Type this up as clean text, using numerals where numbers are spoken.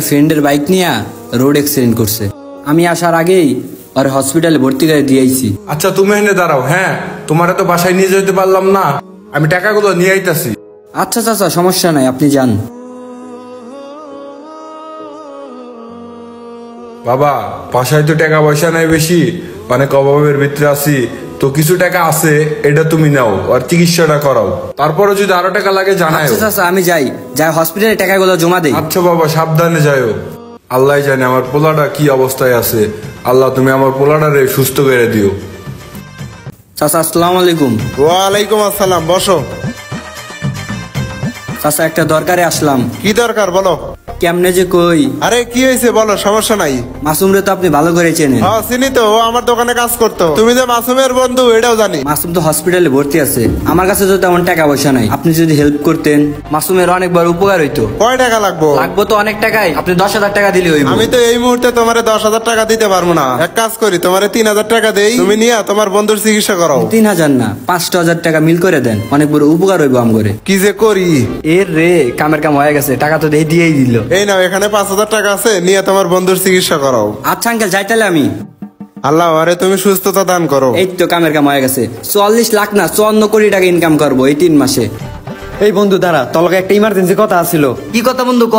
ফ্রেন্ডের বাইক নিয়ে road accident করছে। আমি আসার আগেই আর হসপিটালে ভর্তি করে দিয়েছি। আচ্ছা তুমি এনে দাঁড়াও, হ্যাঁ তোমারে তো বাসায় নিয়ে যেতে পারলাম না, আমি টাকাগুলো নিয়ে আইতাছি। আচ্ছা চাচা, সমস্যা নাই, আপনি যান। বাবা বাসায় তো টাকা পয়সা নাই বেশি, অনেক অভাবের ভিতরে আছি, তো কিছু টাকা আছে, এটা তুমি নাও আর চিকিৎসাটা করাও, তারপরে যদি আরো টাকা লাগে জানাও। আচ্ছা চাচা, আমি যাই হসপিটালে টাকাগুলো জমা দেই। আচ্ছা বাবা সাবধানে যাও। আল্লাহ জানে আমার পোলাটা কি অবস্থায় আছে, আল্লাহ তুমি আমার পোলাটারে সুস্থ করে দিও। চাচা আসসালামু আলাইকুম। ওয়ালাইকুম আসসালাম, বসো। চাচা একটা দরকারে আসলাম। কি দরকার বলো? কেমনে যে কই। আরে কি হয়েছে বলো, সমস্যা নাই। মাসুম রে তো আপনি ভালো করে চেনেন। হ্যাঁ চিনি তো, ও আমার দোকানে কাজ করতো। তুমি যে মাসুমের বন্ধু এটাও জানি। মাসুম তো হসপিটালে ভর্তি আছে, আমার কাছে তো তেমন টাকা পয়সা নাই, আপনি যদি হেল্প করতেন মাসুমের অনেক বড় উপকার হইতো। কয় টাকা লাগবো? লাগবো তো অনেক টাকাই, আপনি 10,000 টাকা দিলে হইব। আমি তো এই মুহূর্তে তোমারে 10,000 টাকা দিতে পারবো না, এক কাজ করি তোমারে 3,000 টাকা দেই, তুমি নিয়ে তোমার বন্ধুর চিকিৎসা করাও। 3,000 না 5,000 টাকা মিল করে দেন, অনেক বড় উপকার হইব আমগরে। কি যে করি। এর রে কামের কাম হয়ে গেছে, টাকা তো দিয়েই দিল। এই নাও এখানে 5,000 টাকা আছে, নিয়ে তোমার বন্ধুর চিকিৎসা করাও। আচ্ছা আঙ্কেল যাই তাহলে আমি। আল্লাহ আরে তুমি সুস্থতা দান করো। এই তো কামের কাম হয়ে গেছে, 40 লাখ না 54 কোটি টাকা ইনকাম করবো এই 3 মাসে। এই বন্ধু দাঁড়া, তোর লগে একটা ইমার্জেন্সি কথা আছিল। কি কথা বন্ধু ক।